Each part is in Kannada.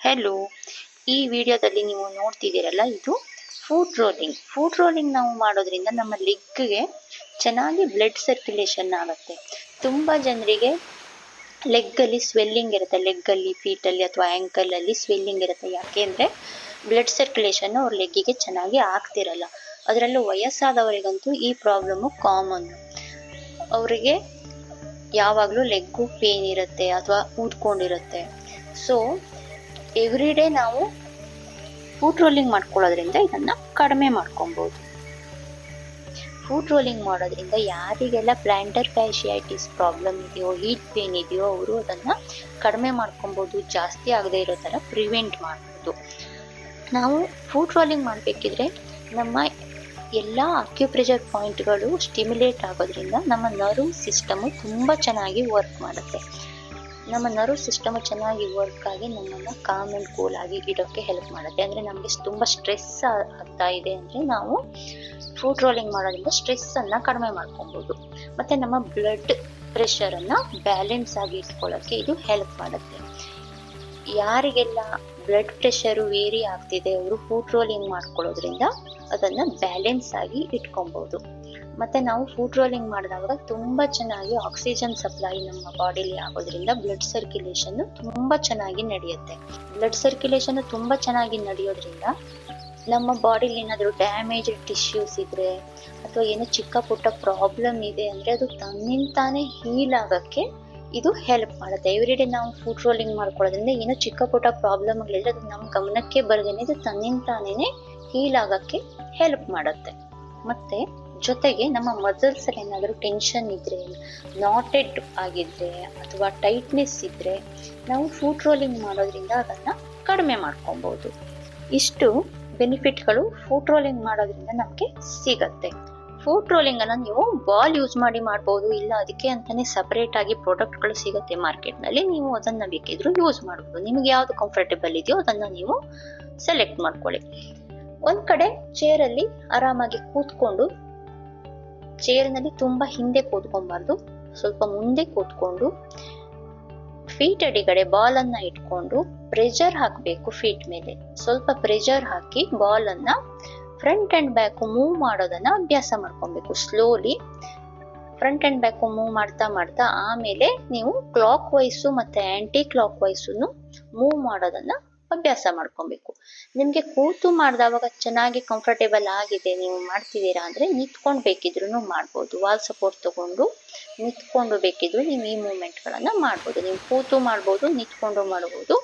ಹೆಲೋ, ಈ ವಿಡಿಯೋದಲ್ಲಿ ನೀವು ನೋಡ್ತಿದ್ದೀರಲ್ಲ, ಇದು ಫುಟ್ ರೋಲಿಂಗ್ ನಾವು ಮಾಡೋದ್ರಿಂದ ನಮ್ಮ ಲೆಗ್ಗೆ ಚೆನ್ನಾಗಿ ಬ್ಲಡ್ ಸರ್ಕ್ಯುಲೇಷನ್ ಆಗುತ್ತೆ. ತುಂಬ ಜನರಿಗೆ ಲೆಗ್ಗಲ್ಲಿ ಸ್ವೆಲ್ಲಿಂಗ್ ಇರುತ್ತೆ, ಲೆಗ್ಗಲ್ಲಿ, ಫೀಟಲ್ಲಿ ಅಥವಾ ಆ್ಯಂಕಲಲ್ಲಿ ಸ್ವೆಲ್ಲಿಂಗ್ ಇರುತ್ತೆ. ಯಾಕೆ ಅಂದರೆ ಬ್ಲಡ್ ಸರ್ಕ್ಯುಲೇಷನ್ ಅವ್ರ ಲೆಗ್ಗಿಗೆ ಚೆನ್ನಾಗಿ ಆಗ್ತಿರಲ್ಲ. ಅದರಲ್ಲೂ ವಯಸ್ಸಾದವರಿಗಂತೂ ಈ ಪ್ರಾಬ್ಲಮ್ಮು ಕಾಮನ್. ಅವರಿಗೆ ಯಾವಾಗಲೂ ಲೆಗ್ಗು ಪೇನ್ ಇರುತ್ತೆ ಅಥವಾ ಊದ್ಕೊಂಡಿರುತ್ತೆ. ಸೊ ಎವ್ರಿ ಡೇ ನಾವು ಫುಟ್ ರೋಲಿಂಗ್ ಮಾಡ್ಕೊಳ್ಳೋದ್ರಿಂದ ಇದನ್ನು ಕಡಿಮೆ ಮಾಡ್ಕೊಬೋದು. ಫುಟ್ ರೋಲಿಂಗ್ ಮಾಡೋದ್ರಿಂದ ಯಾರಿಗೆಲ್ಲ ಪ್ಲಾಂಟರ್ ಫ್ಯಾಶಿಯೈಟಿಸ್ ಪ್ರಾಬ್ಲಮ್ ಇದೆಯೋ, ಹೀಟ್ ಪೇನ್ ಇದೆಯೋ, ಅವರು ಅದನ್ನು ಕಡಿಮೆ ಮಾಡ್ಕೊಬೋದು. ಜಾಸ್ತಿ ಆಗದೆ ಇರೋ ಥರ ಪ್ರಿವೆಂಟ್ ಮಾಡ್ಬೋದು. ನಾವು ಫುಟ್ ರೋಲಿಂಗ್ ಮಾಡಬೇಕಿದ್ರೆ ನಮ್ಮ ಎಲ್ಲ ಅಕ್ಯುಪ್ರೆಷರ್ ಪಾಯಿಂಟ್ಗಳು ಸ್ಟಿಮ್ಯುಲೇಟ್ ಆಗೋದ್ರಿಂದ ನಮ್ಮ ನರ್ವ್ ಸಿಸ್ಟಮು ತುಂಬ ಚೆನ್ನಾಗಿ ವರ್ಕ್ ಮಾಡುತ್ತೆ. ನಮ್ಮ ನರ್ವ್ ಸಿಸ್ಟಮು ಚೆನ್ನಾಗಿ ವರ್ಕ್ ಆಗಿ ನಮ್ಮನ್ನು ಕಾಮ್ ಆ್ಯಂಡ್ ಕೂಲ್ ಆಗಿ ಇಡೋಕ್ಕೆ ಹೆಲ್ಪ್ ಮಾಡುತ್ತೆ. ಅಂದರೆ ನಮಗೆ ತುಂಬ ಸ್ಟ್ರೆಸ್ ಆಗ್ತಾ ಇದೆ ಅಂದರೆ ನಾವು ಫುಟ್ ರೋಲಿಂಗ್ ಮಾಡೋದ್ರಿಂದ ಸ್ಟ್ರೆಸ್ಸನ್ನು ಕಡಿಮೆ ಮಾಡ್ಕೊಬೋದು. ಮತ್ತು ನಮ್ಮ ಬ್ಲಡ್ ಪ್ರೆಷರನ್ನು ಬ್ಯಾಲೆನ್ಸ್ ಆಗಿ ಇಟ್ಕೊಳ್ಳೋಕ್ಕೆ ಇದು ಹೆಲ್ಪ್ ಮಾಡುತ್ತೆ. ಯಾರಿಗೆಲ್ಲ ಬ್ಲಡ್ ಪ್ರೆಷರು ವೇರಿ ಆಗ್ತಿದೆ ಅವರು ಫುಟ್ ರೋಲಿಂಗ್ ಮಾಡ್ಕೊಳ್ಳೋದ್ರಿಂದ ಅದನ್ನು ಬ್ಯಾಲೆನ್ಸ್ ಆಗಿ ಇಟ್ಕೊಬೋದು. ಮತ್ತು ನಾವು ಫುಟ್ ರೋಲಿಂಗ್ ಮಾಡಿದಾಗ ತುಂಬ ಚೆನ್ನಾಗಿ ಆಕ್ಸಿಜನ್ ಸಪ್ಲೈ ನಮ್ಮ ಬಾಡಿಲಿ ಆಗೋದ್ರಿಂದ ಬ್ಲಡ್ ಸರ್ಕ್ಯುಲೇಷನ್ನು ತುಂಬ ಚೆನ್ನಾಗಿ ನಡೆಯುತ್ತೆ. ಬ್ಲಡ್ ಸರ್ಕ್ಯುಲೇಷನ್ನು ತುಂಬ ಚೆನ್ನಾಗಿ ನಡೆಯೋದ್ರಿಂದ ನಮ್ಮ ಬಾಡಿಲಿ ಏನಾದರೂ ಡ್ಯಾಮೇಜ್ ಟಿಶ್ಯೂಸ್ ಇದ್ದರೆ ಅಥವಾ ಏನೋ ಚಿಕ್ಕ ಪುಟ್ಟ ಪ್ರಾಬ್ಲಮ್ ಇದೆ ಅಂದರೆ ಅದು ತನ್ನಿಂತಾನೇ ಹೀಲ್ ಆಗೋಕ್ಕೆ ಇದು ಹೆಲ್ಪ್ ಮಾಡುತ್ತೆ. ಎವ್ರಿಡೇ ನಾವು ಫುಟ್ ರೋಲಿಂಗ್ ಮಾಡ್ಕೊಳ್ಳೋದ್ರಿಂದ ಏನೋ ಚಿಕ್ಕ ಪುಟ್ಟ ಪ್ರಾಬ್ಲಮ್ಗಳಿದ್ರೆ ಅದು ನಮ್ಮ ಗಮನಕ್ಕೆ ಬರದೇನೆ ಇದು ತನ್ನಿಂತಾನೇ ಹೀಲ್ ಆಗೋಕ್ಕೆ ಹೆಲ್ಪ್ ಮಾಡುತ್ತೆ. ಮತ್ತು ಜೊತೆಗೆ ನಮ್ಮ ಮಸಲ್ಸಲ್ಲಿ ಏನಾದರೂ ಟೆನ್ಷನ್ ಇದ್ದರೆ, ನಾಟೆಡ್ ಆಗಿದ್ದರೆ ಅಥವಾ ಟೈಟ್ನೆಸ್ ಇದ್ದರೆ ನಾವು ಫುಟ್ ರೋಲಿಂಗ್ ಮಾಡೋದ್ರಿಂದ ಅದನ್ನು ಕಡಿಮೆ ಮಾಡ್ಕೊಬೋದು. ಇಷ್ಟು ಬೆನಿಫಿಟ್ಗಳು ಫುಟ್ ರೋಲಿಂಗ್ ಮಾಡೋದ್ರಿಂದ ನಮಗೆ ಸಿಗತ್ತೆ. ಫುಟ್ ರೋಲಿಂಗನ್ನು ನೀವು ಬಾಲ್ ಯೂಸ್ ಮಾಡಿ ಮಾಡ್ಬೋದು, ಇಲ್ಲ ಅದಕ್ಕೆ ಅಂತಲೇ ಸಪ್ರೇಟಾಗಿ ಪ್ರಾಡಕ್ಟ್ಗಳು ಸಿಗುತ್ತೆ ಮಾರ್ಕೆಟ್ನಲ್ಲಿ. ನೀವು ಅದನ್ನು ಬೇಕಿದ್ರೂ ಯೂಸ್ ಮಾಡ್ಬೋದು. ನಿಮಗೆ ಯಾವುದು ಕಂಫರ್ಟೇಬಲ್ ಇದೆಯೋ ಅದನ್ನು ನೀವು ಸೆಲೆಕ್ಟ್ ಮಾಡ್ಕೊಳ್ಳಿ. ಒಂದು ಕಡೆ ಚೇರಲ್ಲಿ ಆರಾಮಾಗಿ ಕೂತ್ಕೊಂಡು, ಚೇರ್ನಲ್ಲಿ ತುಂಬ ಹಿಂದೆ ಕೂತ್ಕೊಬಾರ್ದು, ಸ್ವಲ್ಪ ಮುಂದೆ ಕೂತ್ಕೊಂಡು ಫೀಟ್ ಅಡಿಗಡೆ ಬಾಲನ್ನು ಇಟ್ಕೊಂಡು ಪ್ರೆಷರ್ ಹಾಕಬೇಕು. ಫೀಟ್ ಮೇಲೆ ಸ್ವಲ್ಪ ಪ್ರೆಷರ್ ಹಾಕಿ ಬಾಲನ್ನು ಫ್ರಂಟ್ ಆ್ಯಂಡ್ ಬ್ಯಾಕು ಮೂವ್ ಮಾಡೋದನ್ನು ಅಭ್ಯಾಸ ಮಾಡ್ಕೊಬೇಕು. Slowly front and back move ಮಾಡ್ತಾ ಮಾಡ್ತಾ ಆಮೇಲೆ ನೀವು ಕ್ಲಾಕ್ ವೈಸು ಮತ್ತು ಆ್ಯಂಟಿ ಕ್ಲಾಕ್ ವೈಸನ್ನು ಮೂವ್ ಮಾಡೋದನ್ನು ಅಭ್ಯಾಸ ಮಾಡ್ಕೊಬೇಕು. ನಿಮಗೆ ಕೂತು ಮಾಡಿದವಾಗ ಚೆನ್ನಾಗಿ ಕಂಫರ್ಟೇಬಲ್ ಆಗಿದೆ, ನೀವು ಮಾಡ್ತಿದ್ದೀರಾ ಅಂದರೆ ನಿಂತ್ಕೊಂಡು ಬೇಕಿದ್ರೂ ಮಾಡ್ಬೋದು. ವಾಲ್ ಸಪೋರ್ಟ್ ತೊಗೊಂಡು ನಿಂತ್ಕೊಂಡು ಬೇಕಿದ್ರು ನೀವು ಈ ಮೂಮೆಂಟ್ಗಳನ್ನು ಮಾಡ್ಬೋದು. ನೀವು ಕೂತು ಮಾಡ್ಬೋದು, ನಿಂತ್ಕೊಂಡು ಮಾಡ್ಬೋದು.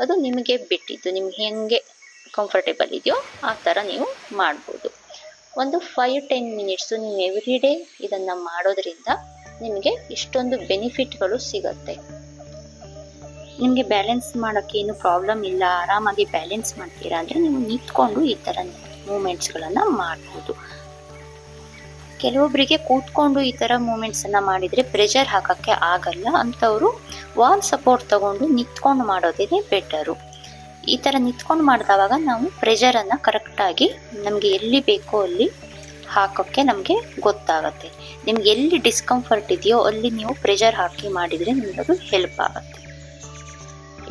ಅದು ನಿಮಗೆ ಬಿಟ್ಟಿದ್ದು, ನಿಮ್ಗೆ ಹೆಂಗೆ ಕಂಫರ್ಟೇಬಲ್ ಇದೆಯೋ ಆ ಥರ ನೀವು ಮಾಡ್ಬೋದು. ಒಂದು 5-10 ಮಿನಿಟ್ಸು ನೀವು ಎವ್ರಿ ಡೇ ಇದನ್ನು ಮಾಡೋದ್ರಿಂದ ನಿಮಗೆ ಇಷ್ಟೊಂದು ಬೆನಿಫಿಟ್ಗಳು ಸಿಗತ್ತೆ. ನಿಮಗೆ ಬ್ಯಾಲೆನ್ಸ್ ಮಾಡೋಕ್ಕೆ ಏನು ಪ್ರಾಬ್ಲಮ್ ಇಲ್ಲ, ಆರಾಮಾಗಿ ಬ್ಯಾಲೆನ್ಸ್ ಮಾಡ್ತೀರಾ ಅಂದರೆ ನೀವು ನಿಂತ್ಕೊಂಡು ಈ ಥರ ಮೂಮೆಂಟ್ಸ್ಗಳನ್ನು ಮಾಡ್ಬೋದು. ಕೆಲವೊಬ್ಬರಿಗೆ ಕೂತ್ಕೊಂಡು ಈ ಥರ ಮೂಮೆಂಟ್ಸನ್ನು ಮಾಡಿದರೆ ಪ್ರೆಷರ್ ಹಾಕೋಕ್ಕೆ ಆಗಲ್ಲ. ಅಂಥವರು ವಾಲ್ ಸಪೋರ್ಟ್ ತಗೊಂಡು ನಿಂತ್ಕೊಂಡು ಮಾಡೋದೇ ಬೆಟರು. ಈ ಥರ ನಿಂತ್ಕೊಂಡು ಮಾಡಿದವಾಗ ನಾವು ಪ್ರೆಷರನ್ನು ಕರೆಕ್ಟಾಗಿ ನಮಗೆ ಎಲ್ಲಿ ಬೇಕೋ ಅಲ್ಲಿ ಹಾಕೋಕ್ಕೆ ನಮಗೆ ಗೊತ್ತಾಗುತ್ತೆ. ನಿಮ್ಗೆ ಎಲ್ಲಿ ಡಿಸ್ಕಂಫರ್ಟ್ ಇದೆಯೋ ಅಲ್ಲಿ ನೀವು ಪ್ರೆಷರ್ ಹಾಕಿ ಮಾಡಿದರೆ ನಿಮಗದು ಹೆಲ್ಪ್ ಆಗುತ್ತೆ.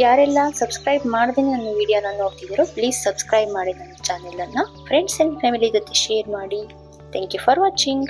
ಯಾರೆಲ್ಲ ಸಬ್ಸ್ಕ್ರೈಬ್ ಮಾಡದೆ ನನ್ನ ವಿಡಿಯೋನ ನೋಡ್ತಿದ್ದೀರೋ ಪ್ಲೀಸ್ ಸಬ್ಸ್ಕ್ರೈಬ್ ಮಾಡಿ ನನ್ನ ಚಾನೆಲನ್ನು. ಫ್ರೆಂಡ್ಸ್ ಆ್ಯಂಡ್ ಫ್ಯಾಮಿಲಿ ಜೊತೆ ಶೇರ್ ಮಾಡಿ. Thank you for watching.